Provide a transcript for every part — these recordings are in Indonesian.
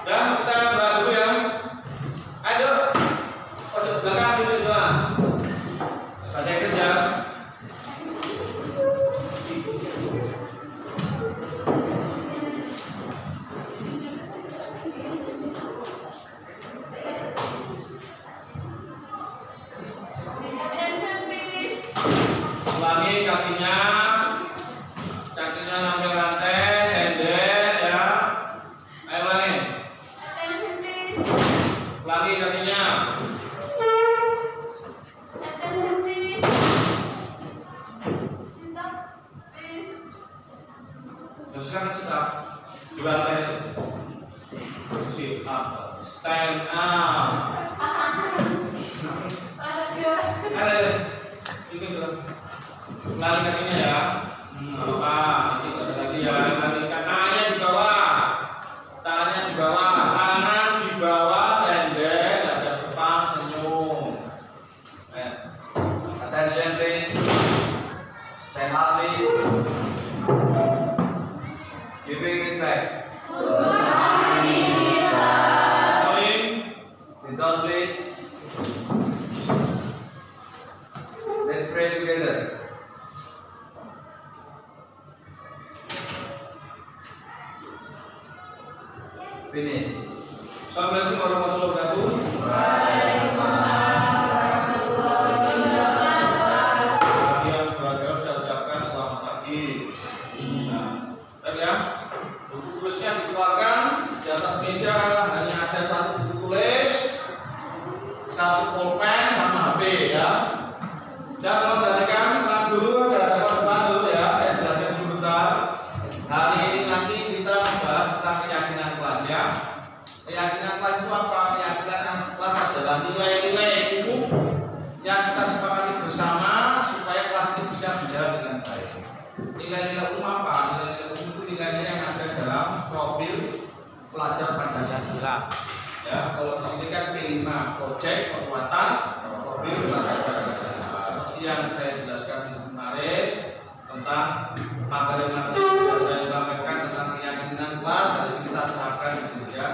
Ya, kita doa dulu ya. Ayo, pojok belakang itu doa. Baca Inggris ya. Ulangi kakinya sampai lantai, sender ya. Ayo ulangi. Ulangi kakinya. Sekarang stop di lantai itu. Sit up, stand up. Ayo, ini tuh. Ulangi kakinya ya. Apa? Nanti ada lagi ya. Nanti tangannya di bawah. Tangannya di bawah. Tangan di bawah, sender, ada depan, senyum. Attention please. Stand up please. Giving respect. Sit down please. Let's pray together. Finish. Assalamualaikum warahmatullahi wabarakatuh. Bagi yang beragam saya ucapkan selamat pagi. Nah, tadi ya, buku tulisnya dikeluarkan. Di atas meja hanya ada satu buku tulis, satu pulpen, sama HP ya. Jangan lupa perhatikan, tenang dulu, ada depan dulu ya. Saya jelaskan dulu bentar. Hari ini nanti kita membahas tentang keyakinan kelas ya. Keyakinan kelas itu apa? Keyakinan kelas adalah nilai-nilai umum yang kita sepakati bersama supaya kelas ini bisa berjalan dengan baik. Nilai-nilai umum apa? Nilai-nilai umum itu nilai-nilai yang ada dalam profil pelajar Pancasila. Ya, kalau di sini kan P5 project penguatan profil pelajar Pancasila. Seperti yang saya jelaskan kemarin tentang materi-materi yang saya sampaikan tentang keyakinan kelas, hari ini kita terapkan di sini ya.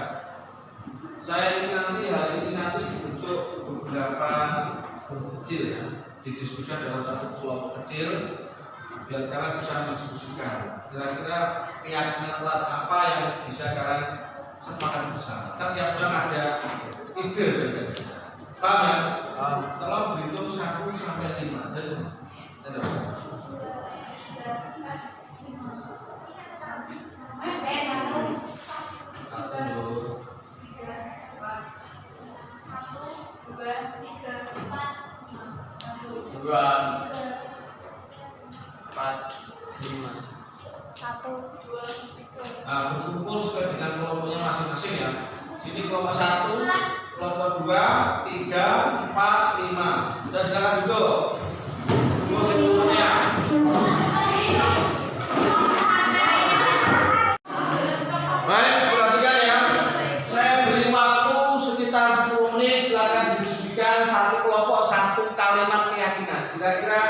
Saya ini hari ini dibentuk beberapa kelompok kecil ya, didiskusikan dalam satu kelompok kecil biar kalian bisa mendiskusikan kira-kira keyakinan kelas apa yang bisa kalian sepakati bersama. Kan tiap orang ada ide berbeda. Paham ya? Tolong berhitung 1 sampai 5. Terus nah, berkumpul sesuai dengan kelompoknya masing-masing ya. Sini kelompok 1, kelompok 2, 3, 4, 5. Sudah silakan duduk. Duduk semuanya. Baik, perhatikan ya. Saya beri waktu sekitar 10 menit. Silakan didiskusikan satu kelompok, satu kalimat keyakinan. Kira-kira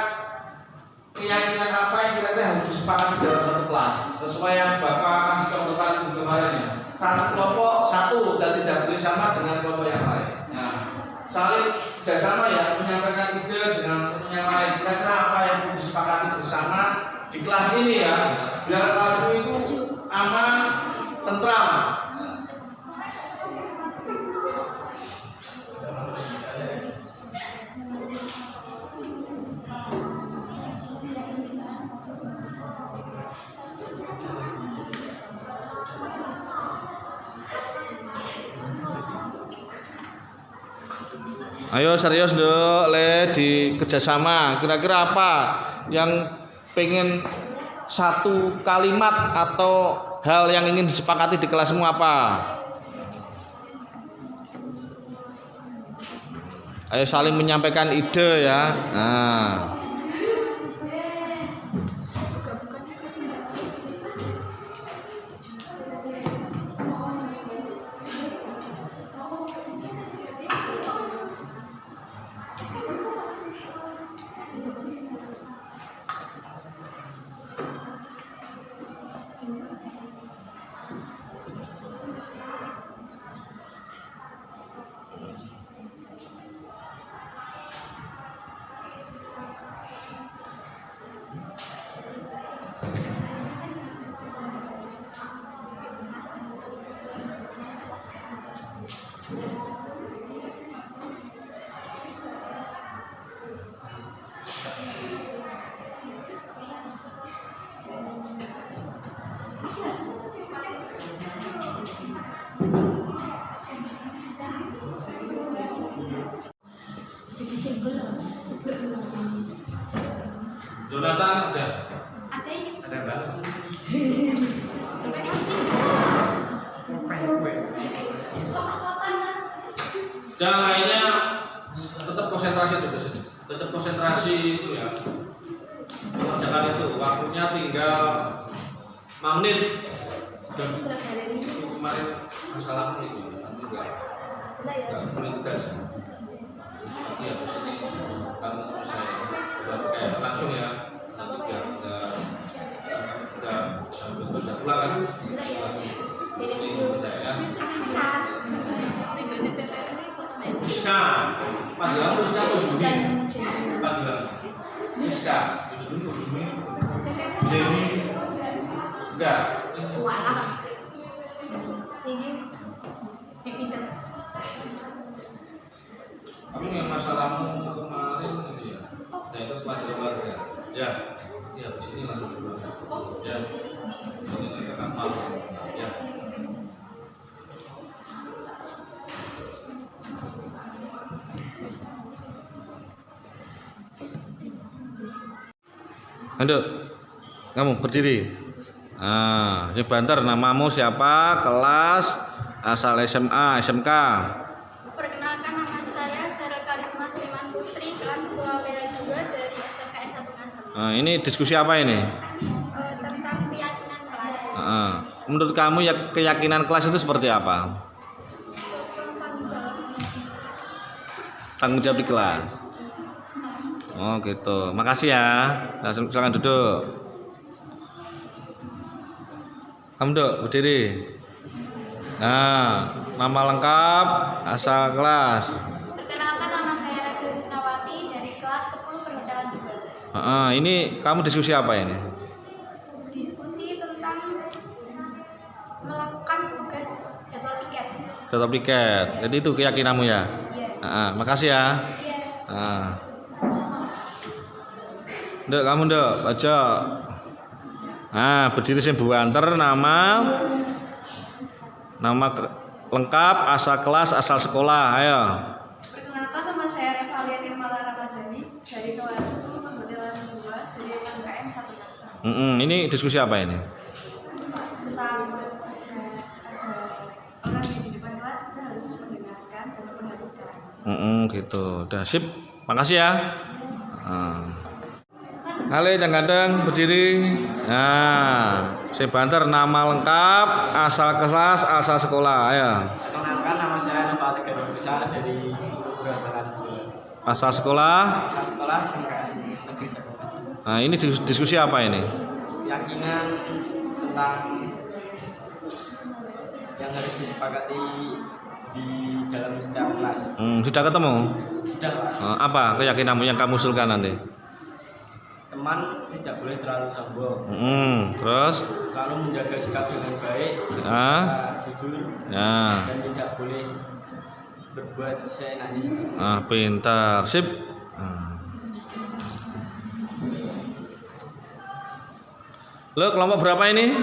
keyakinan apa yang kira-kira harus disepakati dalam satu kelas sesuai yang Bapak kasih contohkan kemarin ya. Satu kelompok satu dan tidak boleh sama dengan kelompok yang lain. Nah, saling kerjasama ya, menyampaikan ide dengan teman yang lain. Kira-kira apa yang perlu disepakati bersama di kelas ini ya, biar kelas itu aman, tentram. Ayo serius dong, di kerjasama. Kira-kira apa yang pengen satu kalimat atau hal yang ingin disepakati di kelasmu apa? Ayo saling menyampaikan ide ya. Nah. Jonathan ada? Ada ini. Ada Mbak? Dan lainnya tetap konsentrasi dulu sih. Tetap konsentrasi itu ya. Kerjakan itu. Waktunya tinggal 5 menit. Dan itu kemarin masalah itu juga melintas. Nanti habis ini kan saya kayak langsung ya. Nanti biar udah pulang kan. Ini saya ya. Iska, panggilan Iska atau Juni? Panggilan Iska, Juni, Jenny, enggak. Kamu yang masalahmu kemarin itu ya, saya itu pelajaran warga. Ya, nanti habis ini langsung dibuat. Ya, ini akan malu. Ya. Aduh, kamu berdiri. Ini banter, namamu siapa, kelas, asal SMA, SMK. Perkenalkan, nama saya Sarah Karisma Suliman Putri, kelas 10 WA2 dari SMKN 1 Ngasem. Ini diskusi apa ini? Tentang keyakinan kelas. Menurut kamu ya keyakinan kelas itu seperti apa? Tanggung jawab di kelas. Tanggung jawab di kelas. Oh gitu, makasih ya. Silakan duduk. Kamu duduk, berdiri. Nah, nama lengkap, asal kelas. Perkenalkan, nama saya Ragil Risnawati dari kelas 10 Perhotelan 2. Ini kamu diskusi apa ini? Diskusi tentang melakukan tugas jadwal piket. Jadwal piket. Jadi itu keyakinanmu ya? Iya. Makasih ya. Iya. Nduk, kamu nduk, pojok. Berdiri sing buanter, nama lengkap, asal kelas, asal sekolah. Ayo. Perkenalkan, nama saya Revalia Nirmala Ramadhani dari kelas 10 Perhotelan 2 dari SMKN 1 Ngasem. Ini diskusi apa ini? Tentang ada orang yang di depan kelas, kita harus mendengarkan dan memperhatikan. Gitu. Udah sip. Makasih ya. Halo, jangan ganteng, berdiri. Saya banter, nama lengkap, asal kelas, asal sekolah. Ayo. Perkenalkan, nama saya Nova Tegar Bisa dari 10 Perhotelan 2. Asal sekolah. Asal sekolah SMKN Negeri Jakarta. Ini diskusi apa ini? Keyakinan tentang yang harus disepakati di dalam setiap kelas. Sudah ketemu? Sudah, Pak. Apa keyakinanmu yang kamu usulkan nanti? Teman tidak boleh terlalu sombong. Terus? Selalu menjaga sikap dengan baik, jujur, Ya. dan tidak boleh berbuat seenaknya. Pintar, sip. Lo kelompok berapa ini?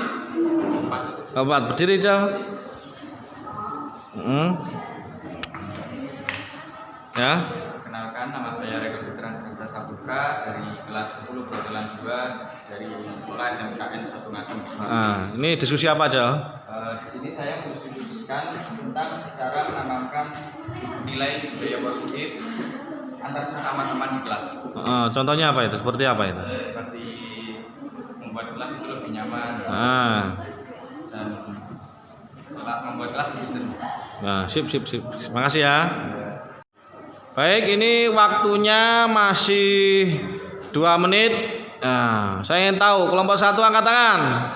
4. Berdiri, Jal. Ya. Perkenalkan, nama saya Rego Putra Nesta Saputra dari kelas 10 Perhotelan 2 dari sekolah SMKN 1 Ngasem. Ini diskusi apa, Jal? Di sini saya mendiskusikan tentang cara menanamkan nilai budaya positif antar sesama teman di kelas. Contohnya apa itu? Seperti apa itu? Seperti membuat kelas itu lebih nyaman dan membuat kelas lebih seru. Sip. Makasih ya. Baik, ini waktunya masih 2 menit. Saya ingin tahu kelompok 1 angkat tangan.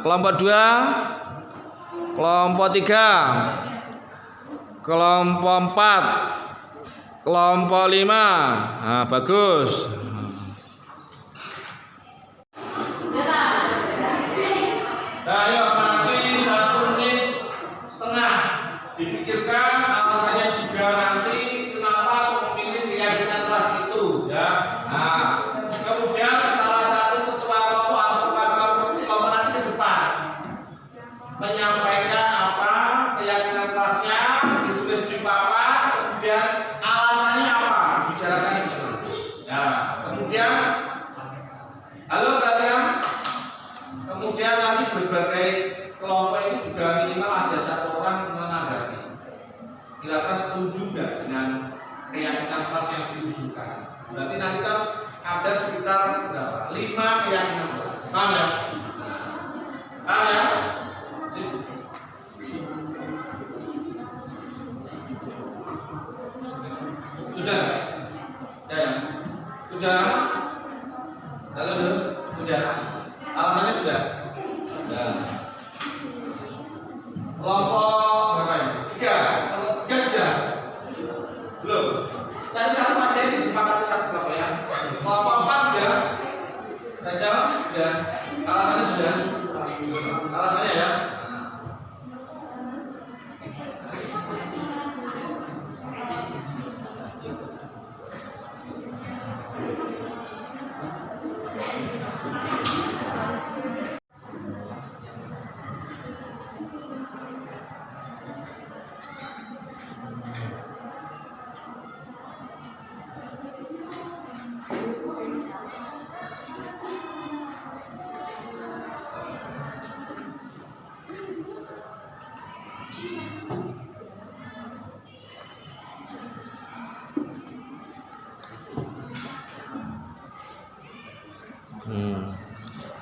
Kelompok 2, kelompok 3, kelompok 4, kelompok 5. Bagus. Ayo, masih 1 menit setengah. menyampaikan apa keyakinan kelasnya, ditulis di papan, kemudian alasannya apa, bicarakan itu. Nah, kemudian halo kalian, kemudian nanti berbagai kelompok itu juga minimal ada satu orang menanggapi. Kira-kira setuju nggak dengan keyakinan kelas yang disusulkan? Berarti nanti kan ada sekitar berapa? 5 keyakinan kelas. Paham ya? Paham ya? Sudah? Ya. Sudah? Sudah. Alasannya sudah? Sudah. Kelompok berapa ini? 3. Kalau 3 sudah? Belum. Tadi satu aja ini disepakati satu kelompok ya. Kelompok 4 sudah? Sudah jawab? Sudah. Alasannya sudah? Alasannya ya?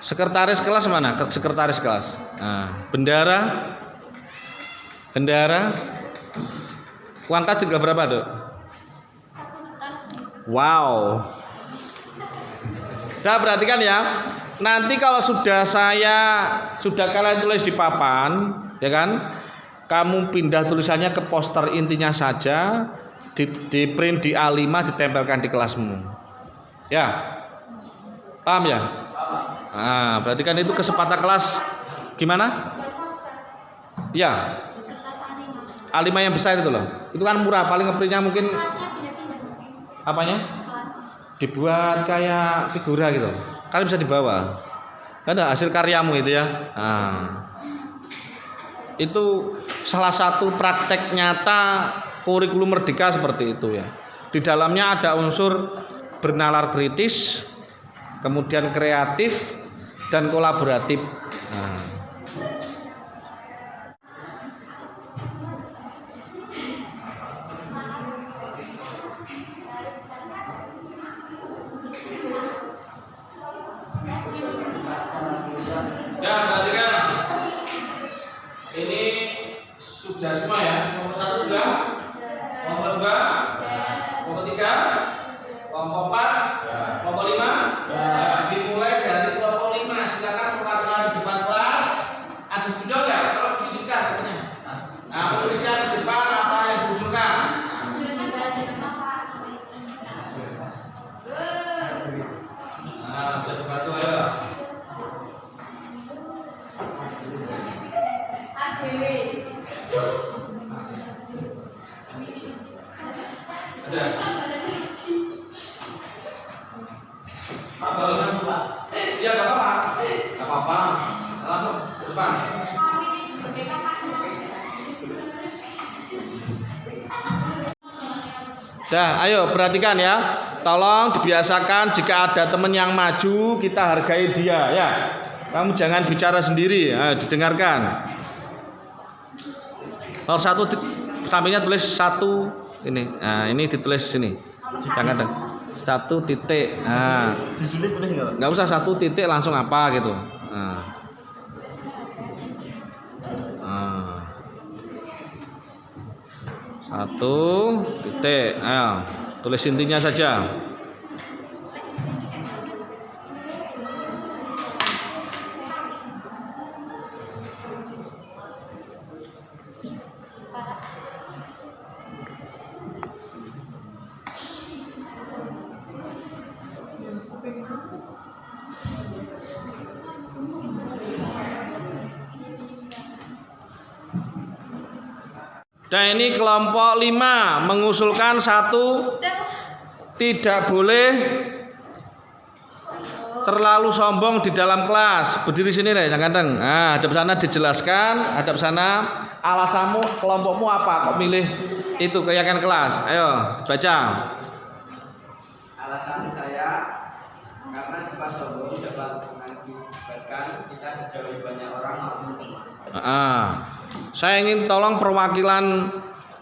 Sekretaris kelas mana? Sekretaris kelas. Nah, bendara. Uang kas juga berapa, Dok? 1 juta. Wow. Nah, perhatikan ya. Nanti kalau sudah kalian tulis di papan, ya kan? Kamu pindah tulisannya ke poster intinya saja, di print di A5, ditempelkan di kelasmu. Ya. Paham ya? Nah, berarti kan itu kesempatan kelas gimana? Ya, A5 yang besar itu loh. Itu kan murah, paling ngeprintnya mungkin apanya? Dibuat kayak figura gitu. Kalian bisa dibawa. Ada hasil karyamu itu ya. Nah, itu salah satu praktek nyata kurikulum merdeka seperti itu ya. Di dalamnya ada unsur bernalar kritis, kemudian kreatif dan kolaboratif. Nah. Ya, perhatikan. Ini sudah semua ya. Nomor 1 sudah. Nomor 2, nomor 3, kelompok 4, kelompok 5. Dimulai dari kelompok 5. Silakan perwakilan di depan kelas. Ada setuju nggak? Kalau ditunjukkan pokoknya. Nah, penulisnya di depan apa yang diusulkan. Nah, bisa dibantu ya. Ada. Iya, nggak apa-apa. Nggak apa-apa. Langsung ke depan. Dah, ayo perhatikan ya. Tolong dibiasakan jika ada teman yang maju, kita hargai dia ya. Kamu jangan bicara sendiri, ayo didengarkan. Nomor 1 sampingnya tulis 1 ini. Nah, ini ditulis sini. Jangan 1 titik. Nah, Ditulis enggak? nggak usah 1 titik langsung apa gitu. Nah. 1 titik. Ayo, tulis intinya saja. Dan ini kelompok 5 mengusulkan 1 tidak boleh terlalu sombong di dalam kelas. Berdiri sini deh, yang ganteng. Nah, hadap sana dijelaskan, hadap sana alasanmu, kelompokmu apa kok milih itu keyakinan kelas. Ayo, baca. Alasan saya karena sifat sombong dapat mengakibatkan kita dijauhi banyak orang maupun teman. Saya ingin tolong perwakilan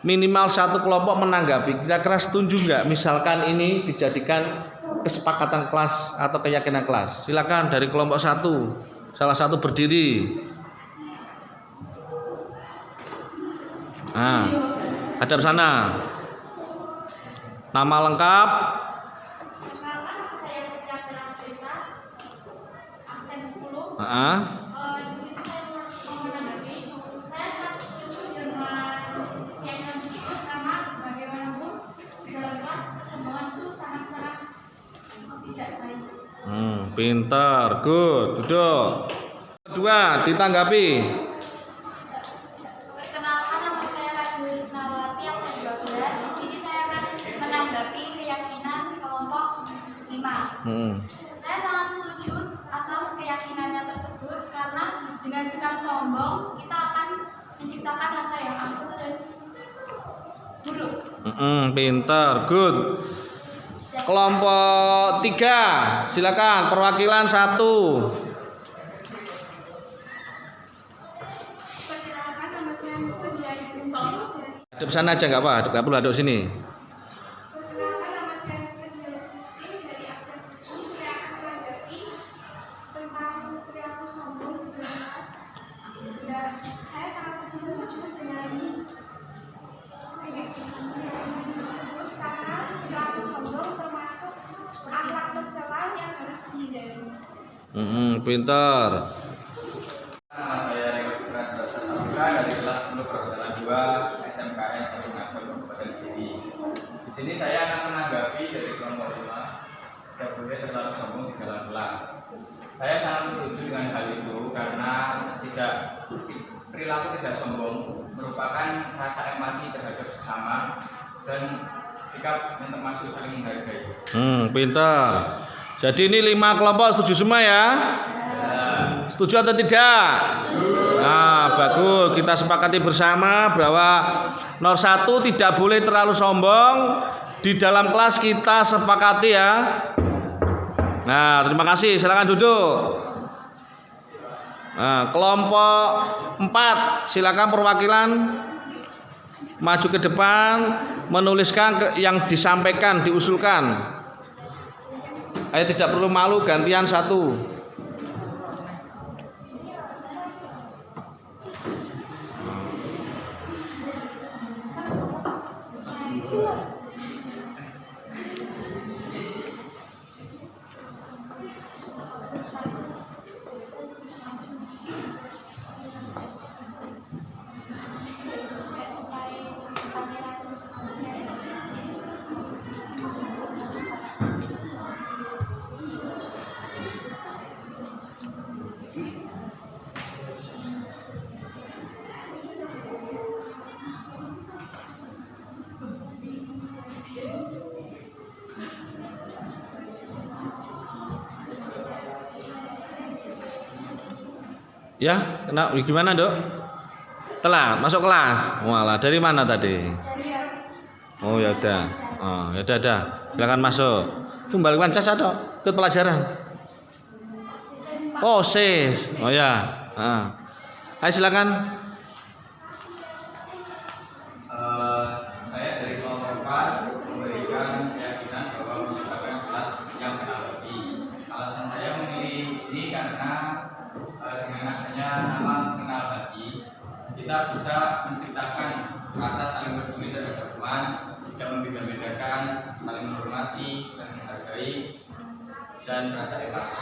minimal satu kelompok menanggapi. Kira-kira setuju nggak? Misalkan ini dijadikan kesepakatan kelas atau keyakinan kelas. Silakan dari kelompok satu, salah satu berdiri. Hadap sana. Nama lengkap. Saya keyakinan kelas absen 10. Di sini saya mau menanggapi, saya sangat setuju dengan keyakinan tersebut karena bagaimanapun di dalam kelas perkembangan itu sangat-sangat tidak baik. Pintar, good, duduk. Kedua, ditanggapi. Perkenalkan, nama saya Raju Isnawati, absen 12. Di sini saya akan menanggapi keyakinan kelompok 5. Saya sangat setuju atas keyakinannya tersebut karena dengan sikap sombong kita akan menciptakan rasa yang angkuh dan buruk. Pintar, good. Kelompok 3, silakan perwakilan 1. Perkenalkan, nama saya Putri dari Hadap sana aja nggak apa, nggak perlu hadap sini. Perkenalkan, nama saya Putri dari absen 7. Saya akan menanggapi tentang perilaku sombong di kelas. Dan saya sangat setuju dengan tersebut karena perilaku sombong termasuk akhlak tercela yang harus dihindari. Pintar. Nama saya Riko Putra Sabra dari kelas 10 Perhotelan 2 SMKN 1 Ngaso Kabupaten Kediri. Di sini saya akan menanggapi dari kelompok 5, tidak boleh terlalu sombong di dalam kelas. Saya sangat setuju dengan hal itu karena perilaku tidak sombong merupakan rasa empati terhadap sesama dan sikap yang termasuk saling menghargai. Pintar. Jadi ini 5 kelompok setuju semua ya? Setuju atau tidak? Nah, bagus. Kita sepakati bersama bahwa nomor 1 tidak boleh terlalu sombong di dalam kelas, kita sepakati ya. Nah, terima kasih. Silakan duduk. Nah, kelompok 4, silakan perwakilan maju ke depan, menuliskan yang disampaikan, diusulkan. Ayo, tidak perlu malu, gantian 1. Ya, gimana dok? Telat masuk kelas. Walah, dari mana tadi? Oh ya udah. Oh ya udah. Silakan masuk. Kembalikan cas dok ke pelajaran. Oh sis. Oh ya. Ayo silakan. Saya dari kelompok 4 memberikan keyakinan bahwa menciptakan kelas yang kenal lebih. Alasan saya memilih ini karena dengan adanya nama kenal hati, kita bisa menciptakan rasa saling peduli terhadap teman, tidak membeda-bedakan, saling menghormati, saling menghargai, dan rasa empati.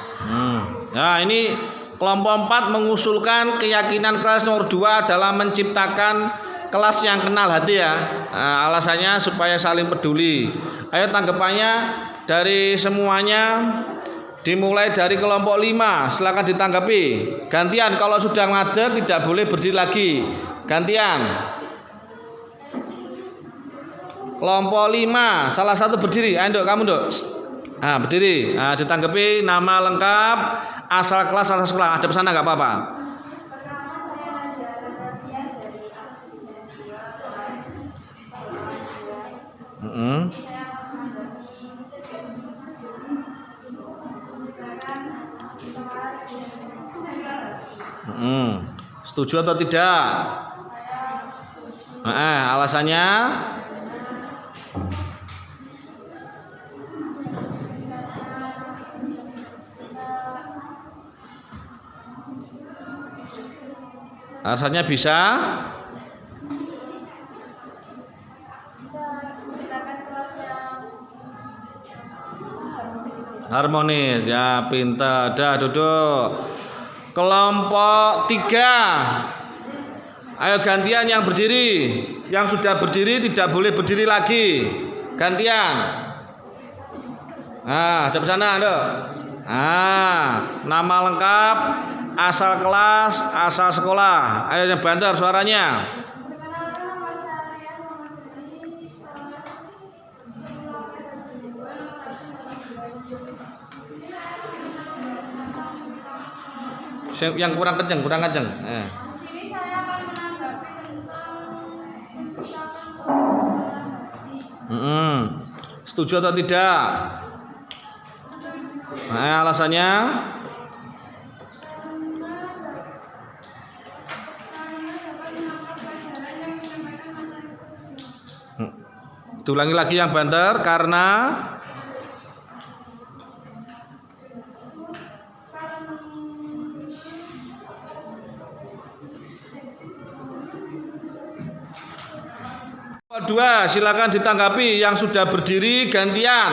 Nah ini kelompok 4 mengusulkan keyakinan kelas nomor 2 dalam menciptakan kelas yang kenal hati ya. Nah, alasannya supaya saling peduli. Ayo tanggapannya dari semuanya. Dimulai dari kelompok 5, silakan ditanggapi. Gantian, kalau sudah ngadeg tidak boleh berdiri lagi. Gantian. Kelompok 5, salah satu berdiri. Ayo dok, kamu dok. Ah, berdiri. Ah, ditanggapi nama lengkap, asal kelas, asal sekolah. Ada pesan nggak apa-apa? Pertama saya Nadia Natasha dari Akademia kelas 2. Mm-mm. Saya akan menanggapi silakan kelas. Mm-mm. Setuju atau tidak? Saya setuju. Alasannya? Alasannya bisa? Menciptakan kelas yang Harmonis. Ya, pintar. Dah, duduk. Kelompok 3. Ayo gantian yang berdiri. Yang sudah berdiri tidak boleh berdiri lagi. Gantian. Nah, ada sana, ada. Nama lengkap, asal kelas, asal sekolah. Ayo yang banter suaranya. Perkenalkan nama saya Muhammad Dwi, Yang kurang kenceng, kurang kenceng. Di sini saya akan menanggapi tentang Setuju atau tidak? Alasannya? Ulangi lagi yang banter karena dua, silakan ditanggapi yang sudah berdiri gantian.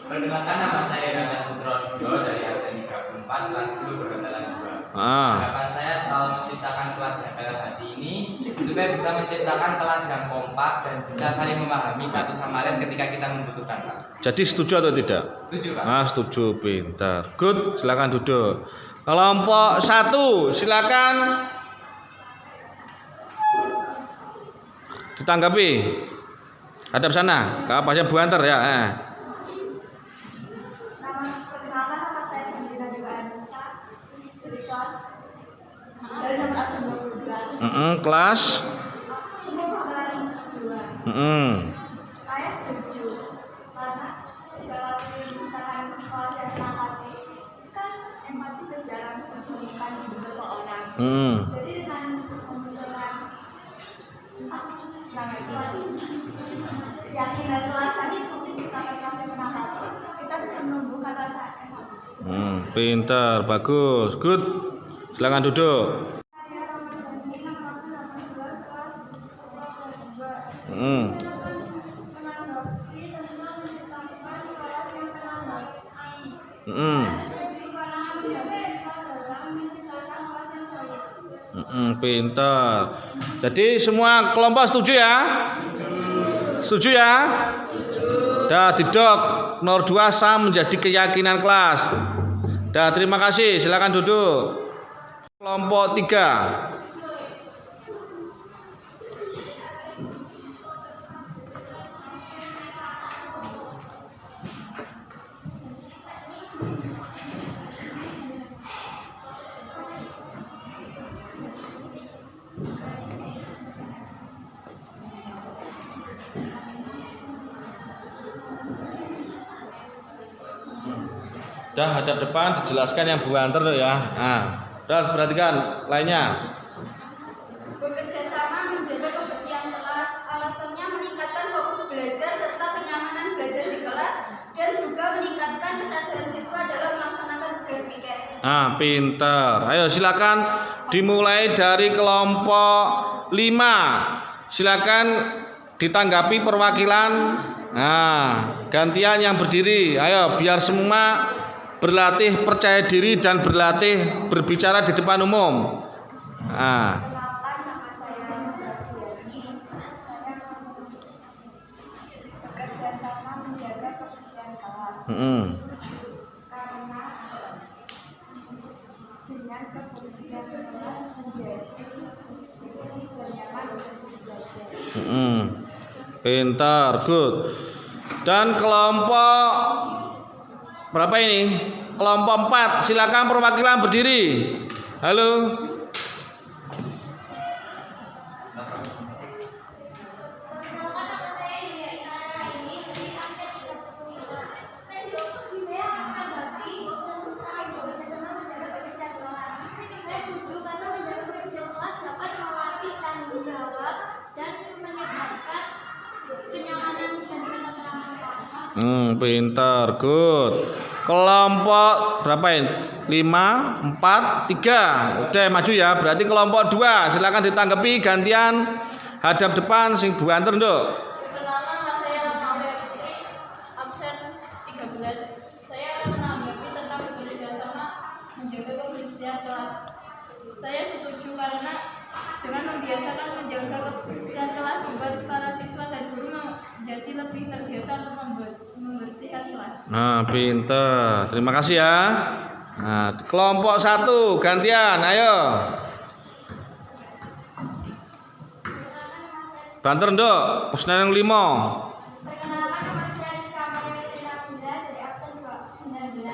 Perkenalkan nama saya Nanda Putrodo dari Akademia 4 kelas 10 Pergandalan 2. Harapan saya selalu menciptakan kelas yang dalam hati ini supaya bisa menciptakan kelas yang kompak dan bisa saling memahami satu sama lain ketika kita membutuhkan, Pak. Jadi setuju atau tidak? Setuju, Pak. Setuju, pintar. Good, silakan duduk. Kelompok 1, silakan ditanggapi. Hadap sana, kapasnya buanter ya. Perkenalkan nama saya Sandra Dewa Anissa dari kelas dari nomor absen 22. Kelas. Saya setuju karena dalam menciptakan kelas yang senang hati kan empati berjalan menghubungkan beberapa orang. Jadi dengan membutuhkan keyakinan kelas yang seperti menciptakan kelas yang senang hati, kita bisa menumbuhkan rasa empati. Pintar, bagus, good. Silakan duduk. Saya Ramadhani, nomor 18 kelas 2. Menanggapi tentang menciptakan kelas yang senang hati. Setuju karena mendapat dalam menciptakan kelas yang solid. Pintar. Jadi semua kelompok setuju ya? Setuju ya? Dah didok nomor 2 sah menjadi keyakinan kelas. Dah, terima kasih. Silakan duduk. Kelompok 3. Dah, hadap depan dijelaskan yang buanter ya. Udah perhatikan lainnya. Bekerja sama menjaga kebersihan kelas, alasannya meningkatkan fokus belajar serta kenyamanan belajar di kelas dan juga meningkatkan kesadaran siswa dalam melaksanakan tugas pikir. Pintar. Ayo silakan dimulai dari kelompok 5. Silakan ditanggapi perwakilan. Gantian yang berdiri. Ayo biar semua berlatih percaya diri dan berlatih berbicara di depan umum. Perkenalkan nama saya Sudardiani. Saya bekerja sama menjaga kebersihan kelas. Karena dengan kebersihan kelas menjadi bersih dan nyaman untuk belajar. Pintar, good. Dan kelompok berapa ini? Kelompok 4, silakan perwakilan berdiri. Halo. Pintar, good. Kelompok berapa ini? 5, 4, 3. Udah maju ya. Berarti kelompok 2, silakan ditanggapi gantian hadap depan sing buanter nduk. Pertama saya menanggapi absen 13. Saya menanggapi tentang bekerja sama menjaga kebersihan kelas. Saya setuju karena dengan membiasakan menjaga kebersihan kelas membuat para siswa dan guru menjadi lebih terbiasa untuk membersihkan kelas. Nah, pintar. Terima kasih ya. Nah, kelompok 1 gantian, ayo. Banter nduk, pesnen yang 5. Perkenalkan nama saya Rizka Maria Fitriana dari absen 19.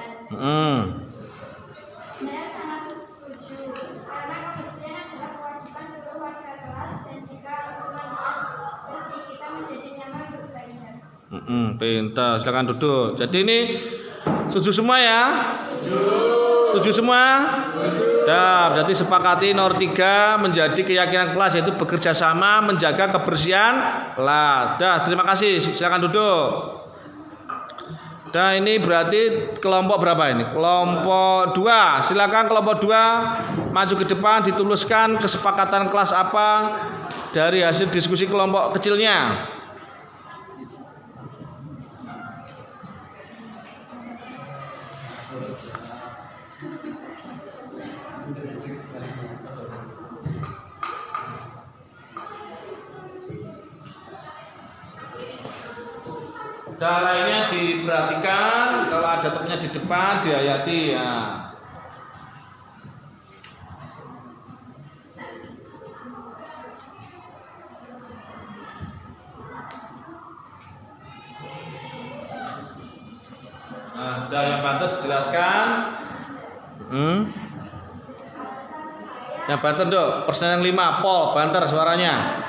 Saya sangat setuju karena kebersihan adalah kewajiban seluruh warga kelas dan jika lingkungan kelas bersih kita menjadi nyaman untuk belajar. Pintar, silakan duduk. Jadi ini setuju semua ya? Setuju semua? Dah, berarti sepakati nomor 3 menjadi keyakinan kelas yaitu bekerja sama menjaga kebersihan kelas. Dah, terima kasih. Silakan duduk. Nah, ini berarti kelompok berapa ini? Kelompok 2. Silakan kelompok 2 maju ke depan dituliskan kesepakatan kelas apa dari hasil diskusi kelompok kecilnya. Dan lainnya diperhatikan, kalau ada temannya di depan dihayati ya. Nah, udah yang bantu jelaskan. Yang bantu dok, persen yang 5, Pol, banter suaranya.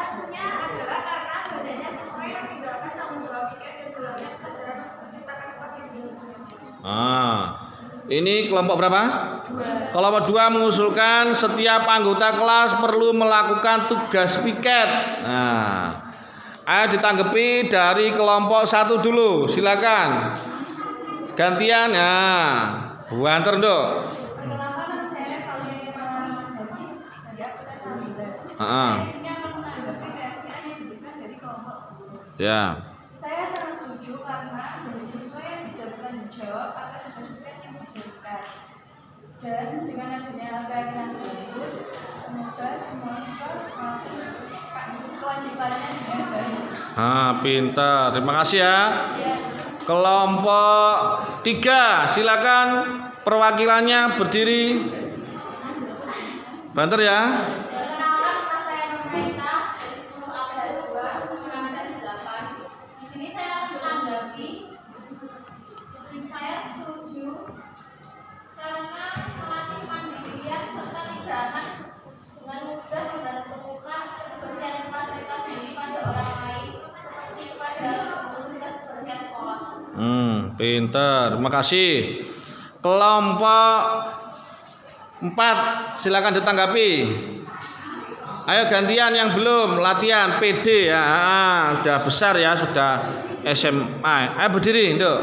Ini kelompok berapa? 2. Kelompok 2 mengusulkan setiap anggota kelas perlu melakukan tugas piket. Nah, ayo ditanggapi dari kelompok 1 dulu, silakan. Gantian, nah, buanter nduk. Perkenalkan saya Valeria Malamandani dari absen 16. Saya akan menanggapi keyakinan yang diberikan dari kelompok 2. Ya. Saya sangat setuju karena dari siswa yang tidak bertanggung jawab akan tugas piket yang diberikan. Dan dengan adanya keyakinan tersebut, semoga semua siswa melakukan kewajibannya dengan baik. Pintar. Terima kasih ya. Kelompok 3, silakan perwakilannya berdiri. Banter ya. Perkenalkan nama saya Nurmaita dari 10 APH 2, angkatan 8. Di sini saya akan menanggapi. Saya setuju karena melatih mandirian serta tidak akan dengan mudah menggantungkan kebersihan kelas sendiri pada orang lain seperti pada tugas kebersihan sekolah. Pintar. Terima kasih. Kelompok 4, silakan ditanggapi. Ayo gantian yang belum latihan PD ya. Sudah besar ya, sudah SMA. Ayo berdiri, nduk.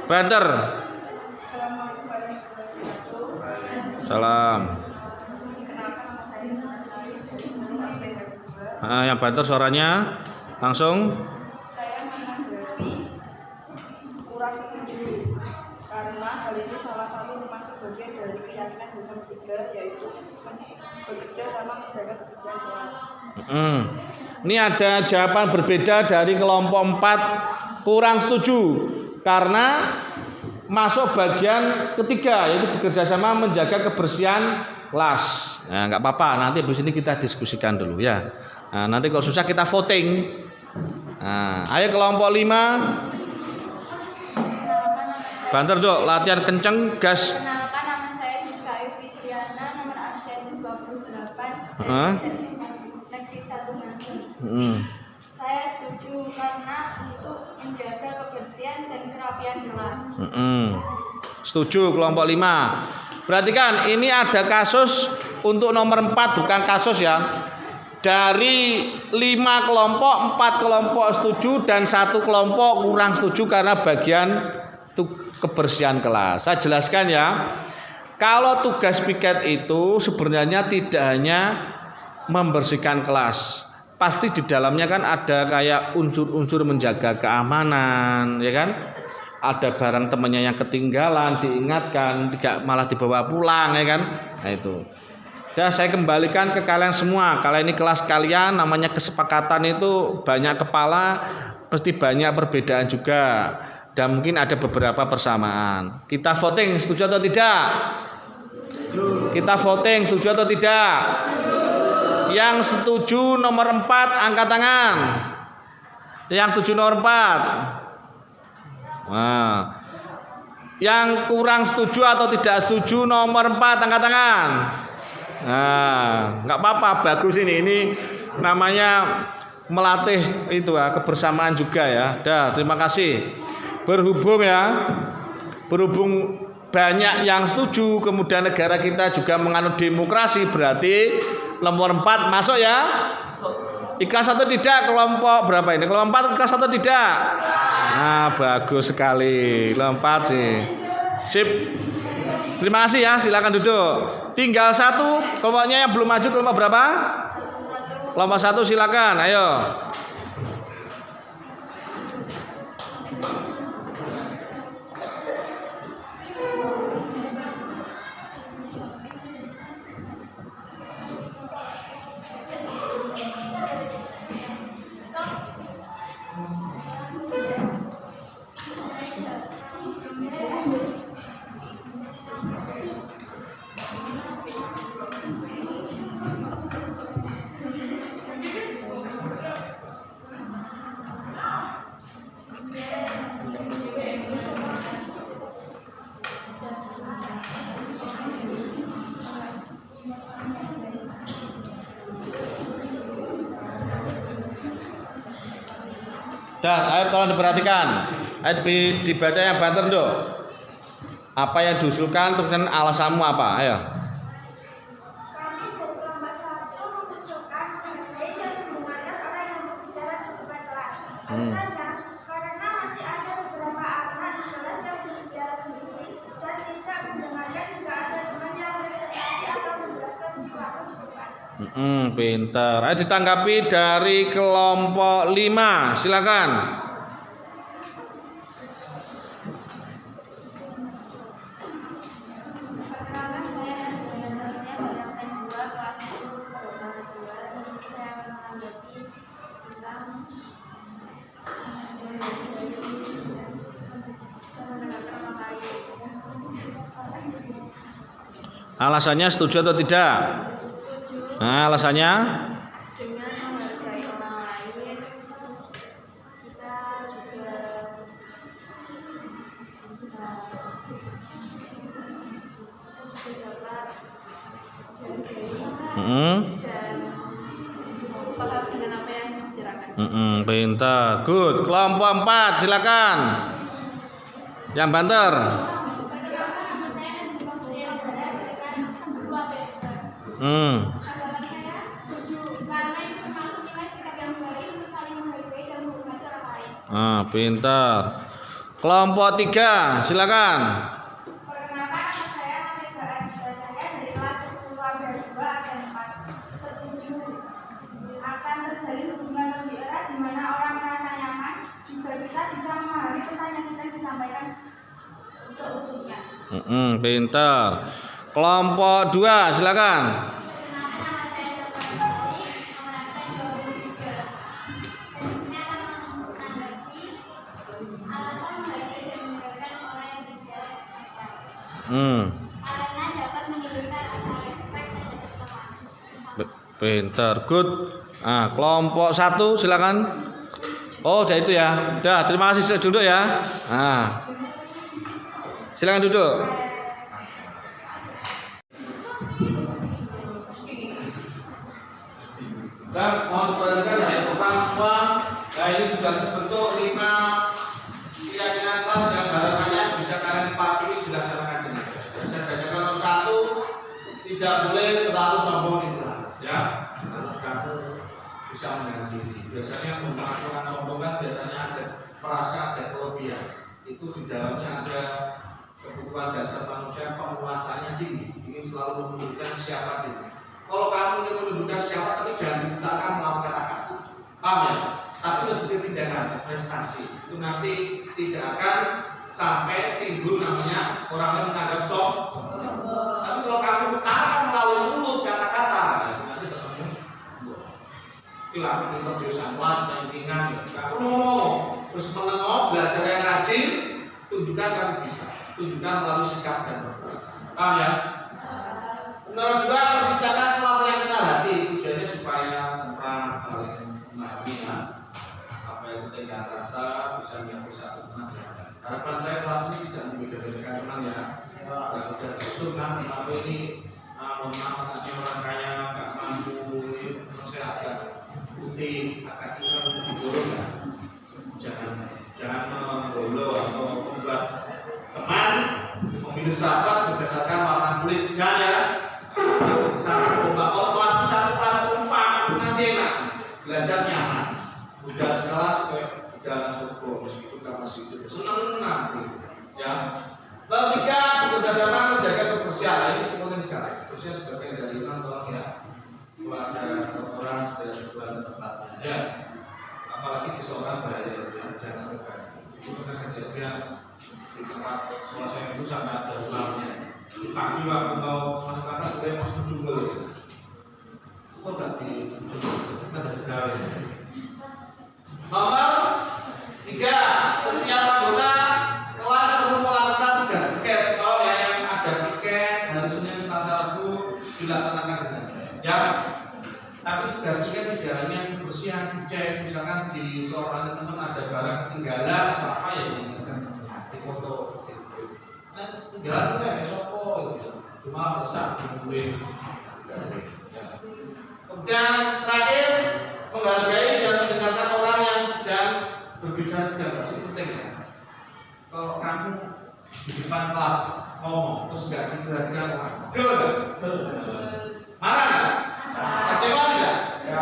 Banter. Salam. Yang banter suaranya langsung. Saya menanggapi kurang setuju karena hal ini salah satu termasuk bagian dari keyakinan hukum 3 yaitu bekerja sama menjaga kebersihan kelas. Ini ada jawaban berbeda dari kelompok 4 kurang setuju karena masuk bagian ketiga yaitu bekerja sama menjaga kebersihan kelas. Nah, nggak apa-apa, nanti habis ini kita diskusikan dulu ya. Nah, nanti kalau susah kita voting. Nah, ayo kelompok 5 Banter dok, latihan kenceng, gas. Perkenalkan, nama saya Siska Ayu Fitriana, nomor absen 28 Hah? Negeri 1 Mansos. Hmm. Saya setuju karena untuk menjaga kebersihan dan kerapian kelas. Setuju kelompok 5. Perhatikan, ini ada kasus untuk nomor 4, bukan kasus ya. Dari 5 kelompok, 4 kelompok setuju dan 1 kelompok kurang setuju karena bagian kebersihan kelas. Saya jelaskan ya. Kalau tugas piket itu sebenarnya tidak hanya membersihkan kelas. Pasti di dalamnya kan ada kayak unsur-unsur menjaga keamanan, ya kan? Ada barang temannya yang ketinggalan, diingatkan, tidak malah dibawa pulang, ya kan? Nah itu. Ya, saya kembalikan ke kalian semua. Kalau ini kelas kalian, namanya kesepakatan itu banyak kepala, pasti banyak perbedaan juga. Dan mungkin ada beberapa persamaan. Kita voting, setuju atau tidak? Kita voting, setuju atau tidak? Yang setuju nomor 4, angkat tangan. Yang setuju nomor 4. Nah. Yang kurang setuju atau tidak setuju nomor 4, angkat tangan. Nah, nggak apa-apa, bagus ini. Ini namanya melatih itu ya, kebersamaan juga ya. Dah, terima kasih. Berhubung banyak yang setuju, kemudian negara kita juga menganut demokrasi, berarti nomor 4 masuk ya. Ikhlas atau tidak kelompok berapa ini? Kelompok 4 ikhlas atau tidak? Nah, bagus sekali. Kelompok 4 sih. Sip. Terima kasih ya, silakan duduk. Tinggal 1 kelompoknya yang belum maju, kelompok berapa? Kelompok 1 silakan, ayo. Dah, ayo tolong diperhatikan. Ayo dibaca yang banter dong. Apa yang diusulkan, tulisan alasanmu apa? Ayo. Kami dari kelompok 1 mengusulkan menghargai dan mendengarkan orang yang berbicara di depan kelas. Alasannya, karena masih ada beberapa anak di kelas yang berbicara sendiri dan tidak mendengarkan jika ada teman yang presentasi atau menjelaskan sesuatu di depan. Pintar. Ayo ditanggapi dari kelompok 5. Silakan. Perkenalkan, saya Nadia pada absen 2 kelas 1 nomor 2. Di sini saya akan menanggapi tentang mendengarkan orang lain. Alasannya setuju atau tidak? Nah, alasannya? Dengan menghargai orang lain, kita juga bisa dapat menghargai dan paham dengan apa yang dibicarakan. Pintar. Good. Kelompok 4 silakan. Yang banter. Pintar. Kelompok 3 silakan. Perkenalkan, nama saya Eka saya dari kelas 10 dan 2 dan 4. Setuju akan terjalin hubungan lebih erat di mana orang merasa nyaman, juga kita bisa memahami pesan yang sedang disampaikan seutuhnya. Pintar. Kelompok 2 silakan. Karena dapat menghidupkan rasa respek dan kebersamaan. Pintar, good. Kelompok 1 silakan. Oh, udah itu ya. Udah, terima kasih sudah duduk ya. Silakan duduk. Dan mohon diperhatikan ada tentang semua. Nah ini sudah terbentuk 5 keyakinan kelas yang harapannya bisa kalian patuhi dilaksanakan dengan baik. Dan saya bacakan nomor 1, tidak boleh terlalu sombong di kelas. Ya, harus kamu bisa menahan diri. Biasanya melakukan sombong kan biasanya ada perasaan, ada kelebihan. Itu di dalamnya ada kebutuhan dasar manusia, penguasanya tinggi. Ingin selalu menunjukkan siapa diri. Kalau kamu ingin menunjukkan siapa, tapi jangan dimintakan melakukan kata-kata. Paham ya? Tapi lebih tindakan, prestasi. Itu nanti tidak akan sampai timbul namanya orang yang menganggap sombong. Tapi kalau kamu akan melalui mulut kata-kata, nanti ketemu. Perilaku kebiasaan kelas, pemimpinan. Kamu ngomong, terus menengok, belajar yang rajin, tunjukkan kamu bisa. Tunjukkan melalui sikap dan perbuatan. Paham ya? Nomor 2, menciptakan kelas yang kenal hati. Tujuannya supaya orang saling memahami ya. Apa yang tingkat rasa bisa menjadi satu teman. Harapan saya kelas ini tidak membeda-bedakan teman ya. Tidak ada usulkan tapi ini mohon maaf nanti orang kaya nggak mampu, saya agak putih, agak kurang diborong ya. Jangan membolong atau membuat teman memilih sahabat berdasarkan warna kulit. Jangan ya. Kalau kelas 1 kelas 4 nanti enak belajar nyaman, udah sekelas kayak udah syukur meskipun kamu masih itu seneng nanti ya. Lalu 3, bekerja sama menjaga kebersihan. Ini penting sekali. Kebersihan sebagai dari iman, tolong ya. Kalau ada orang sudah berbuat tempatnya ya, apalagi di seorang bahaya jangan sampai. Itu pernah kejadian di tempat sekolah saya itu sampai ada ularnya. Di pagi waktu mau masuk atas sudah masuk jumlah itu kok nggak di jumlah ada pegawai. Nomor 3, setiap anggota kelas perlu melakukan tugas piket. Oh ya, yang ada piket hari Senin, Selasa, Rabu dilaksanakan dengan baik ya. Tapi tugas piket tidak hanya kebersihan, dicek misalkan di seorang teman ada barang ketinggalan atau apa ya diingatkan di foto. Jalan kayak sopo gitu, cuma besar mungkin. Kemudian terakhir, menghargai dan mendengarkan orang yang sedang berbicara dengan bahasa penting ya. Kalau kamu di depan kelas ngomong terus nggak diperhatikan orang, marah nggak? Kecewa tidak? Ya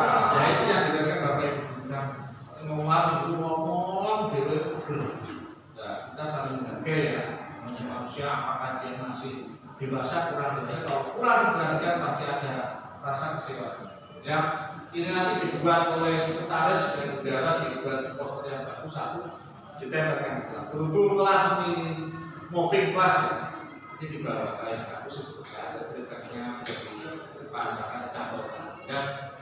itu yang dijelaskan Bapak Ibu. Ngomong, kita saling menghargai ya. Manusia apakah dia masih dewasa kurang dewasa, kalau kurang diperhatikan pasti ada rasa kecewa ya. Ini nanti dibuat oleh sekretaris dan negara, dibuat poster yang bagus, satu ditempelkan di kelas. Berhubung kelas ini moving class ya, ini dibawa kayak bagus ada tulisannya dipanjangkan dicampurkan ya,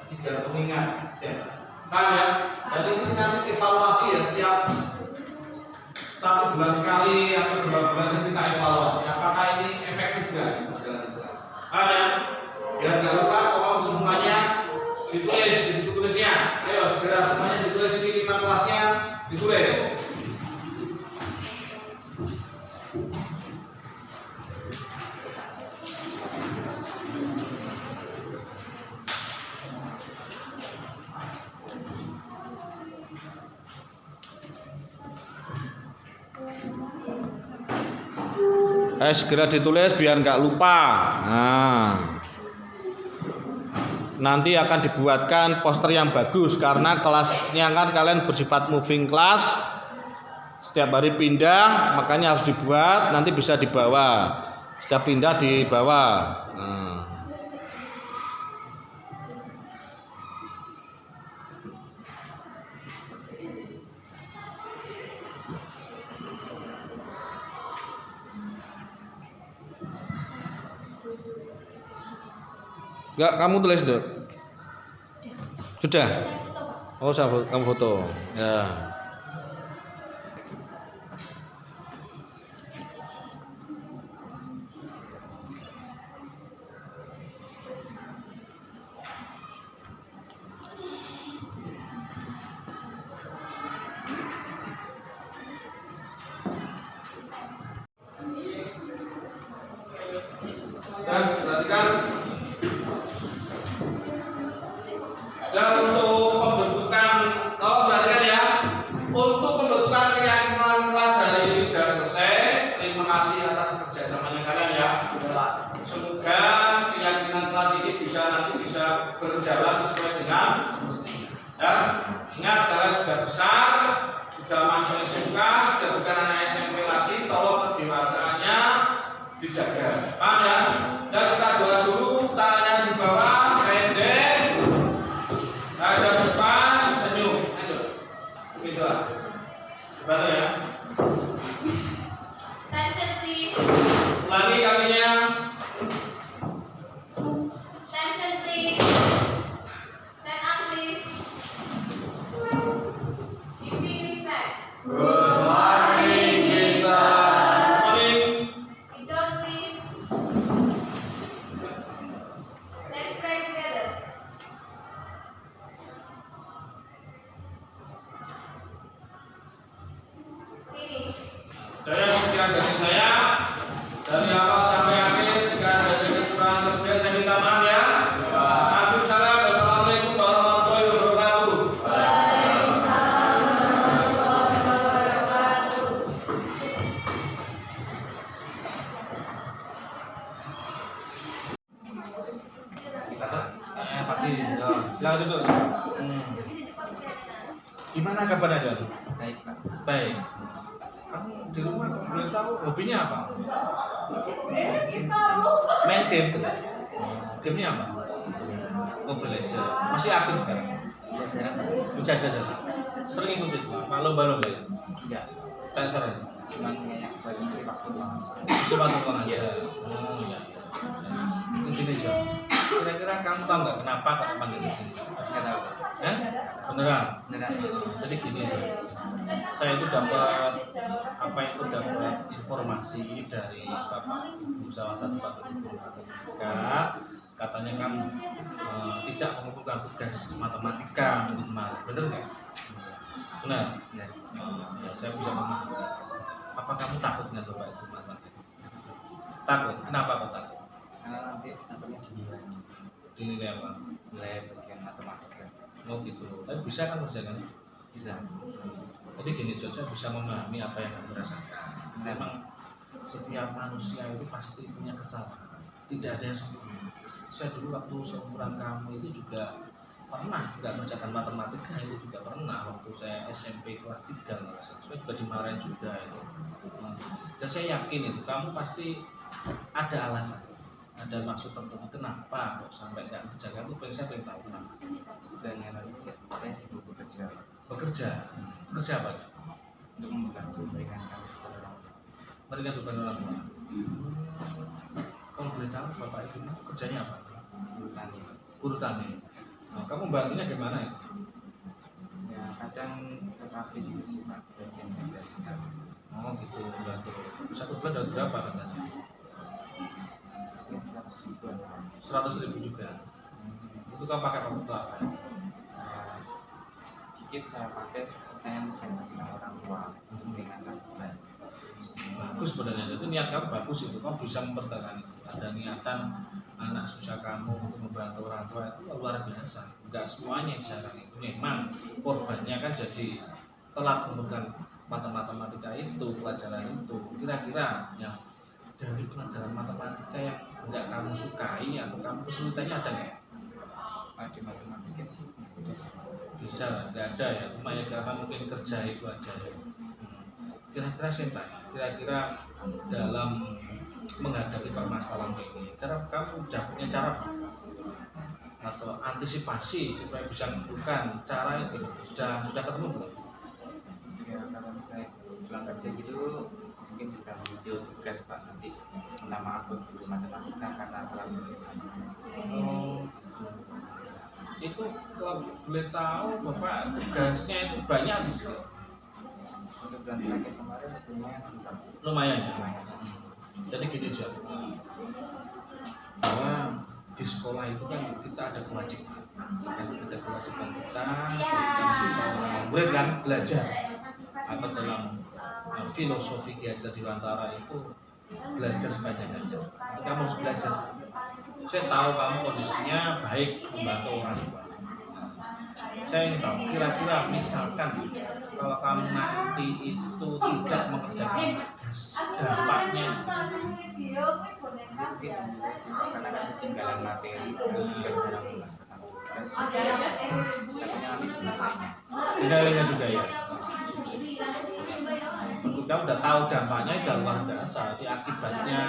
tidak mengingat setiap paham ya. Jadi ini nanti evaluasi ya, setiap 1 bulan sekali atau 2 bulan kita evaluasi apakah ini efektif nggak di perjalanan kelas. Ada biar nggak lupa kalau semuanya ditulis di buku tulisnya. Ayo segera semuanya ditulis ini 5 kelasnya ditulis. Segera ditulis biar nggak lupa. Nah, nanti akan dibuatkan poster yang bagus karena kelasnya kan kalian bersifat moving class, setiap hari pindah, makanya harus dibuat. Nanti bisa dibawa, setiap pindah dibawa. Nah. Enggak, kamu tulis dulu. Sudah? Oh, kamu foto. Ya. Dan untuk pembentukan, perhatikan ya, untuk pembentukan keyakinan kelas hari ini sudah selesai. Terima kasih atas kerjasamanya kalian ya. Semoga keyakinan kelas ini nanti bisa berjalan sesuai dengan semestinya. Dan ingat, kalian sudah besar, sudah masuk SMK, sudah bukan anak SMP lagi. Tolong kedewasaannya dijaga. Paham ya? Dan kita doa dulu, tangannya di bawah, pendek. Ada depan, senyum. Ayo. Gitu lah. Bantu ya. Attention please. Ulangi kalinya. Attention please. Stand up please. Give me respect. Good morning, Mister. Morning. Sit down please. Let's pray together. Finish. Saya sekian dari saya. Dari awal sampai akhir, jika ada sedikit kurang lebih saya minta maaf ya. Waalaikumsalam. Wassalamualaikum warahmatullahi wabarakatuh. Pagi, silakan duduk. Gimana kabarnya John? Baik, Pak. Baik. Kamu di rumah boleh tahu hobinya apa? Main game. Gamenya apa? Mobile Legends. Masih aktif sekarang? Udah jalan. Sering ikut itu? Lomba-lomba ya? Enggak, Tak sering. cuman kayak bagi isi waktu luang. Cuma nonton aja. Oh iya. Begini John. Kira-kira kamu tahu nggak kenapa kok panggil di sini? Enggak tahu. Beneran? Beneran. Jadi gini, saya itu dapat informasi dari Bapak Ibu, salah satu Bapak Ibu matematika, katanya kamu tidak mengumpulkan tugas matematika minggu kemarin, benar nggak? Benar. Benar. Ya, saya bisa mengerti. Apa kamu takut dengan Bapak Ibu matematika? Takut. Kenapa kau takut? Karena nanti takutnya dinilai. Dinilai apa? Nilai bagian matematika. Oh gitu. Tapi bisa kan kerjakan? Bisa. Jadi gini, saya bisa memahami apa yang kamu rasakan. Memang setiap manusia itu pasti punya kesalahan. Tidak ada yang sempurna. Saya dulu waktu seumuran kamu itu juga pernah nggak mengerjakan matematika, itu juga pernah waktu saya SMP kelas 3. Saya juga dimarahin juga itu. Dan saya yakin itu kamu pasti ada alasan, ada maksud tertentu kenapa kok sampai nggak mengerjakan itu. Saya pengen tahu kenapa. Dan yang lain saya sibuk bekerja. Bekerja apa? Untuk membantu meringankan kepada orang tua. Meringankan beban orang tua. Kalau boleh tahu Bapak Ibu kerjanya apa? Buru tani. Nah, kamu bantunya gimana ya? Ya kadang terapi gitu sih Pak, bagian dari sekali. Oh gitu, bantu. Satu bulan dapat berapa rasanya? Mungkin 100 ribuan. 100.000 juga. Itu kamu pakai untuk apa? Sedikit saya pakai, sisanya saya kasih ke orang tua untuk meringankan beban. Bagus sebenarnya, itu niat kamu bagus itu. Kamu bisa mempertahankan itu. Ada niatan anak susah kamu untuk membantu orang tua itu luar biasa. Enggak semuanya jarang itu. Memang korbannya kan jadi telat menemukan matematika itu, pelajaran itu. Kira-kira yang dari pelajaran matematika yang enggak kamu sukai atau kamu kesulitannya ada nggak? Di matematika sih Bisa, nggak ada ya. Cuma ya karena mungkin kerja itu aja ya. Kira-kira saya tanya, kira-kira dalam menghadapi permasalahan ini, karena kamu udah punya cara atau antisipasi supaya bisa melakukan cara itu sudah ketemu belum? ya kalau misalnya pulang kerja gitu mungkin bisa mencicil tugas Pak, nanti minta maaf ke guru matematika karena telah Oh, itu kalau boleh tahu Bapak tugasnya itu banyak sih. untuk bulan terakhir kemarin lumayan sih Pak. Lumayan ya. Jadi gini aja, bahwa di sekolah itu kan kita ada kewajiban, kita murid kan belajar atau dalam filosofi Ki Hajar Dewantara itu belajar sepanjang-panjang. Kamu harus belajar. Saya tahu kamu kondisinya baik membantu orang tua. Saya ingin tahu, kira-kira misalkan kalau kamu nanti itu tidak mengerjakan tugas, dampaknya Mungkin karena kan ketinggalan materi dan juga jarang melaksanakan tugas, katanya nanti selesainya. kendalanya juga ya. Untuk kamu udah tahu dampaknya udah luar biasa, di akibatnya.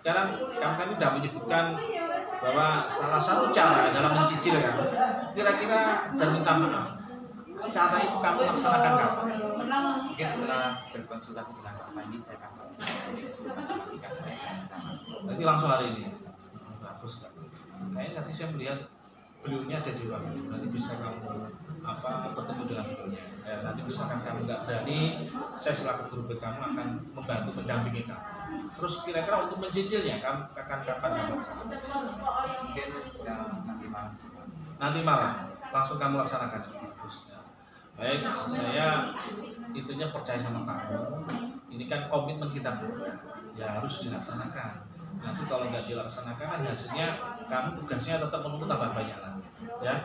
Sekarang kamu kan sudah menyebutkan bahwa salah satu cara dalam mencicil kan, kira-kira dan minta maaf. Cara itu kamu laksanakan kapan? Mungkin setelah berkonsultasi dengan Pak Pandi, saya akan jika saya akan minta maaf. Nanti langsung hari ini. Bagus kan? Kayaknya nanti saya melihat beliaunya ada di ruang itu. Nanti bisa kamu bertemu dengan beliaunya. Nanti misalkan kamu nggak berani, saya selaku guru BK kamu akan membantu mendampingi kamu. Terus kira-kira untuk mencicilnya, kamu akan kapan kamu laksanakan? Mungkin bisa nanti malam sih, Pak. Nanti malam langsung kamu laksanakan. Bagus. Ya. Baik, saya itunya percaya sama kamu. Ini kan komitmen kita berdua, ya harus dilaksanakan. Nanti kalau nggak dilaksanakan, hasilnya kamu tugasnya tetap menuntut tambah banyak lagi. Ya,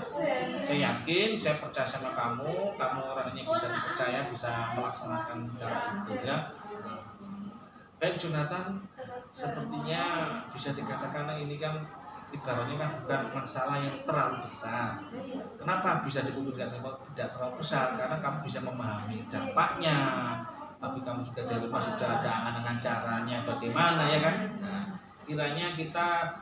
saya yakin, saya percaya sama kamu orangnya bisa dipercaya, bisa melaksanakan secara itu ya. Baik Jonathan, sepertinya bisa dikatakan ini kan ibaratnya kan bukan masalah yang terlalu besar. Kenapa bisa dikatakan tidak terlalu besar? Karena kamu bisa memahami dampaknya, tapi kamu juga dari rumah sudah ada angan-angan caranya bagaimana ya kan? Nah, kiranya kita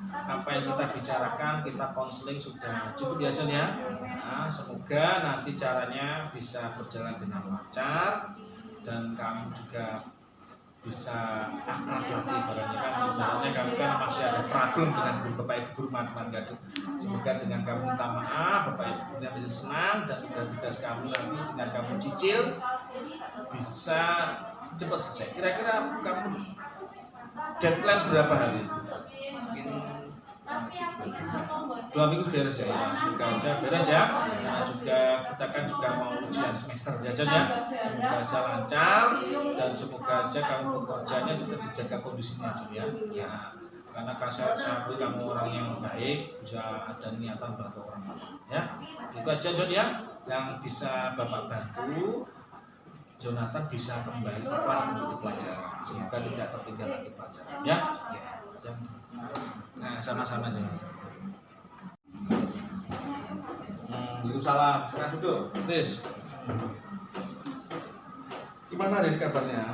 apa yang kita bicarakan, kita konseling sudah cukup ya John ya. Nah, semoga nanti caranya bisa berjalan dengan lancar dan kamu juga bisa akrab lagi ibaratnya kamu kan masih ada problem dengan guru bapak ibu guru matematika itu. Semoga dengan kamu minta maaf bapak ibu bisa senang dan tugas-tugas kamu nanti dengan kamu cicil bisa cepat selesai. Kira-kira kamu deadline berapa hari? Mungkin 2 minggu beres ya, semoga aja beres ya. Nah, juga kita kan juga mau ujian semester ya, semoga aja lancar dan semoga aja kamu bekerjanya juga dijaga kondisinya ya. Ya, karena saya akui kamu orang yang baik, bisa ada niatan bantu orang ya. Itu aja Don ya, yang bisa Bapak bantu. Jonathan bisa kembali ke kelas untuk pelajaran. Semoga tidak tertinggal lagi pelajaran ya. Ya. Nah, sama-sama aja. Waalaikumsalam. Silakan duduk, Riz. Gimana Riz kabarnya?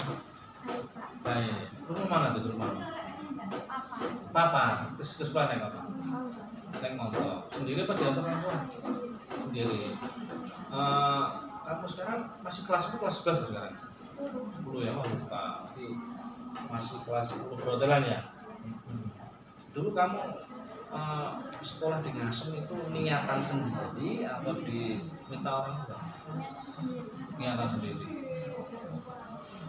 Baik. Rumah mana tuh rumah? Papa. Terus ke sekolah naik apa? Naik motor. Sendiri apa diantar orang tua? Sendiri. Kamu sekarang masih kelas 10, kelas 11 sekarang? 10 ya, lupa. Masih kelas 10 perhotelan ya? Dulu kamu sekolah di Ngasem itu niatan sendiri atau diminta orang tua? Niatan sendiri.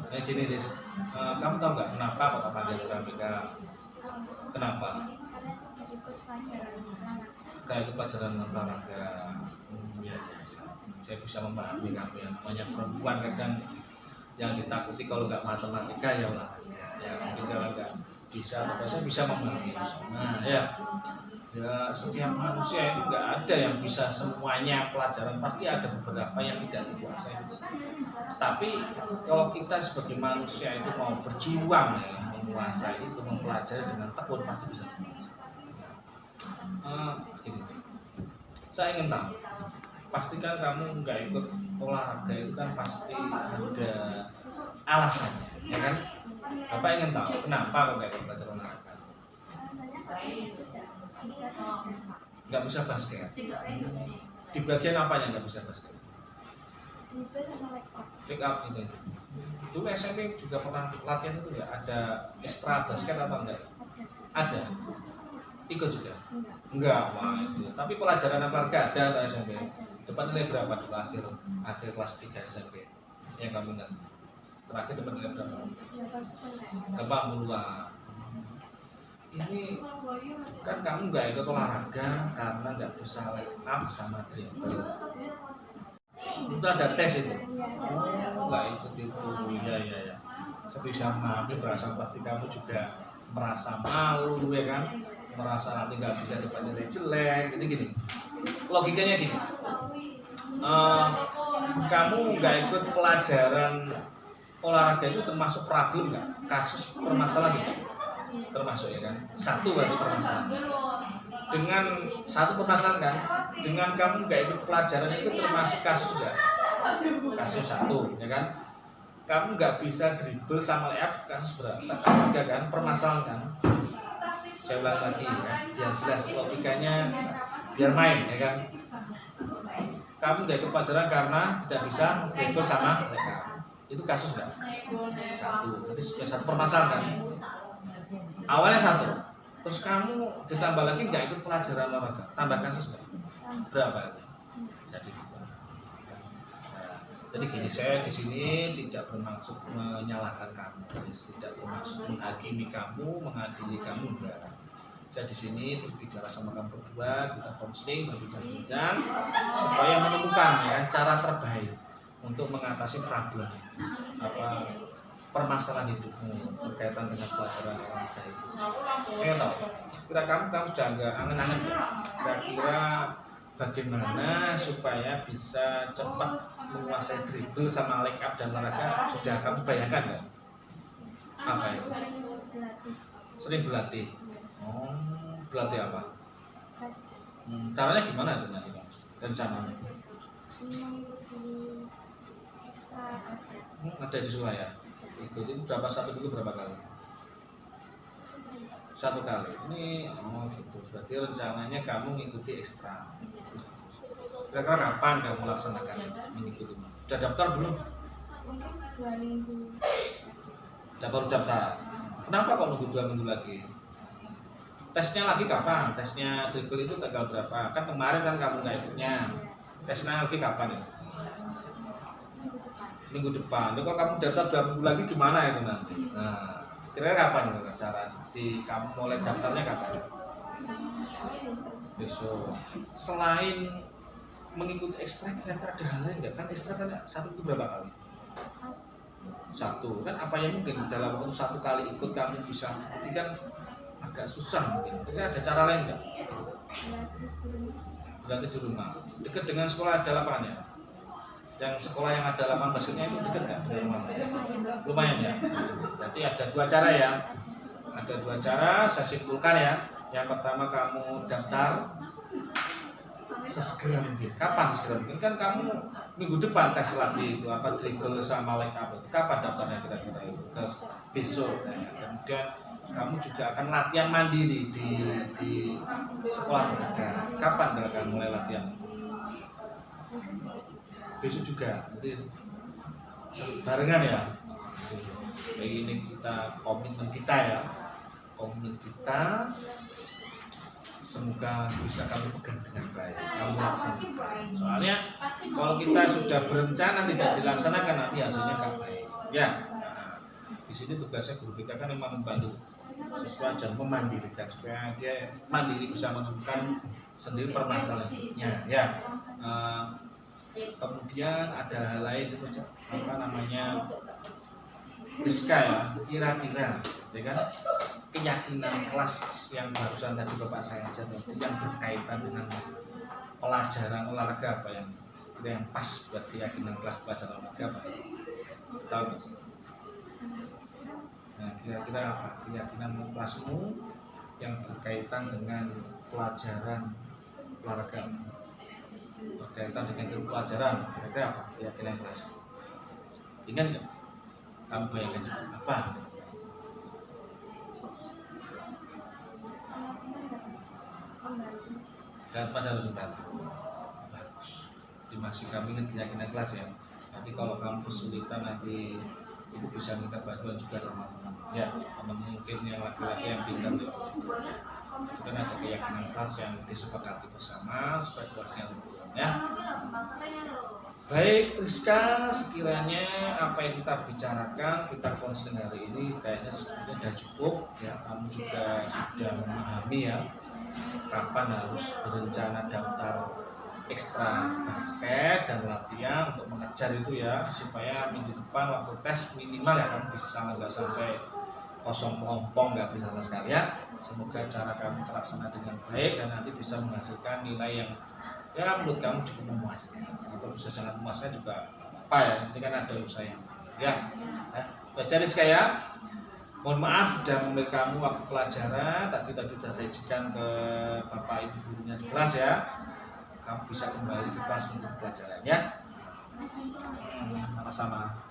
Kayak gini Riz, kamu tahu nggak kenapa Bapak panggil KPK? Kenapa? Kayak itu pelajaran olahraga. Ya, saya bisa memahami kamu yang namanya perempuan kadang yang ditakuti kalau nggak matematika ya olahraga. Ya mungkin kalau nggak bisa, saya bisa memahami. Nah ya setiap manusia itu nggak ada yang bisa semuanya pelajaran, pasti ada beberapa yang tidak dikuasai. Tapi kalau kita sebagai manusia itu mau berjuang ya, menguasai itu, mempelajari dengan tekun pasti bisa dikuasai. Saya ingin tahu, pastikan kamu nggak ikut olahraga itu kan pasti ada alasannya, ya kan? Bapak ingin tahu kenapa kok nggak ikut belajar olahraga? Nggak bisa basket. Di bagian apanya nggak bisa basket? Pick up gitu. Dulu SMP juga pernah latihan itu nggak ada ekstra basket atau enggak? Ada. Ikut juga? Enggak, wah itu. Tapi pelajaran olahraga ada atau SMP? Dapat nilai berapa dulu akhir kelas 3 SMP? Yang kamu ingat? Terakhir dapat nilai berapa? 80-an. Ini kan kamu nggak ikut olahraga karena nggak bisa line up sama dribble. Itu ada tes itu. Oh, nggak ikut itu. Ya. Saya bisa memahami perasaan pasti kamu juga merasa malu ya kan? Merasa nanti nggak bisa dapat nilai jelek, gini. logikanya gini, kamu nggak ikut pelajaran olahraga itu termasuk problem nggak? Kasus permasalahan itu termasuk ya kan? Satu berarti permasalahan. Dengan satu permasalahan kan, dengan kamu nggak ikut pelajaran itu termasuk kasus nggak? Kasus satu ya kan? Kamu nggak bisa dribble sama layup, kasus berapa? Kasus tiga kan? Permasalahan kan? Saya ulang lagi ya, biar jelas logikanya, biar main ya kan? Kamu nggak ikut pelajaran karena tidak bisa dribble sama mereka, itu kasus nggak? Satu, jadi sudah satu permasalahan kan? Awalnya satu, terus kamu ditambah lagi nggak ikut pelajaran olahraga, tambah kasus nggak? Berapa? Jadi, jadi gini, saya di sini tidak bermaksud menyalahkan kamu, tidak bermaksud menghakimi kamu, mengadili kamu enggak. Saya di sini berbicara sama kamu berdua, kita konseling, berbincang-bincang supaya menemukan ya cara terbaik untuk mengatasi problem permasalahan hidupmu berkaitan dengan pelajaran olahraga itu. Saya tahu, kira kamu sudah agak angen-angen ya? Kira-kira bagaimana supaya bisa cepat menguasai dribble sama leg up dan olahraga, sudah kamu bayangkan nggak? Apa itu? Sering berlatih. Oh, berlatih apa? Caranya gimana itu nanti, rencananya? Ada di Surabaya. Ikutin berapa, satu minggu berapa kali? Satu kali. Ini gitu. Berarti rencananya kamu mengikuti ekstra. Kira-kira kapan kamu melaksanakan mengikuti? Sudah daftar belum? 2 minggu. Baru daftar. Kenapa kok nunggu 2 minggu lagi? Tesnya lagi kapan? Tesnya dribble itu tanggal berapa? Kan kemarin kan kamu nggak ikutnya. Tesnya lagi kapan ya? Minggu depan. Kalau kamu daftar 2 minggu lagi gimana itu nanti? Nah, kira-kira kapan cara kamu mulai daftarnya kapan? Besok. Selain mengikuti ekstra, kira-kira ada hal lain nggak? Kan ekstra kan satu itu berapa kali? Satu. Kan apa yang mungkin dalam waktu 1 kali ikut kamu bisa ikuti kan agak susah mungkin. Kira ada cara lain nggak? Berlatih di rumah. Dekat dengan sekolah ada lapangannya? Yang sekolah yang ada lapangan basketnya itu dekat nggak dengan rumah? Lumayan ya. Berarti ada 2 cara ya. Ada 2 cara. Saya simpulkan ya. Yang pertama kamu daftar sesegera mungkin. Kapan sesegera mungkin? Kan kamu minggu depan tes lagi itu apa dribble sama leg up itu. Kapan daftarnya kira-kira itu? Ke besok. Nah, kemudian kamu juga akan latihan mandiri di sekolah terdekat. Kapan kamu mulai latihan? Besok juga. Nanti barengan ya. Kayak ini kita komitmen kita ya. Komitmen kita. Semoga bisa kami pegang dengan baik, kamu laksanakan. Soalnya kalau kita sudah berencana tidak dilaksanakan nanti hasilnya kan baik. Ya, nah, di sini tugasnya guru BK kan memang membantu siswa dan memandirikan supaya dia mandiri bisa menemukan sendiri permasalahannya. Ya, kemudian ada hal lain itu apa namanya? Rizka ya, kira-kira ya kan keyakinan kelas yang barusan tadi Bapak saya ajar yang berkaitan dengan pelajaran olahraga apa yang pas buat keyakinan kelas pelajaran olahraga apa? Tahu nggak? Nah, kira-kira apa keyakinan kelasmu yang berkaitan dengan pelajaran olahraga? Berkaitan dengan pelajaran, kira-kira apa keyakinan kelas? Ingat nggak? Kamu bayangkan juga apa? Dan pas harus membantu. Bagus. Masih kami ingin keyakinan kelas ya. Nanti kalau kamu kesulitan nanti itu bisa minta bantuan juga sama teman. Ya, teman mungkin yang laki-laki yang pintar juga. Itu kan ada keyakinan kelas yang disepakati bersama supaya kelasnya lebih ya. Baik Rizka, sekiranya apa yang kita bicarakan, kita konseling hari ini kayaknya sebenarnya sudah cukup ya. Kamu juga sudah memahami ya kapan harus berencana daftar ekstra basket dan latihan untuk mengejar itu ya, supaya minggu depan waktu tes minimal ya kamu bisa nggak sampai kosong kelompok, nggak bisa sama sekali ya. Semoga cara kamu terlaksana dengan baik dan nanti bisa menghasilkan nilai yang ya menurut kamu cukup memuaskan. Kalau bisa sangat memuaskan juga apa ya, nanti kan ada usaha yang ya. Baca Rizka ya. Mohon maaf sudah memberi kamu waktu pelajaran. Tadi sudah saya izinkan ke Bapak Ibu gurunya di kelas ya. Kamu bisa kembali ke kelas untuk pelajaran ya. Sama-sama.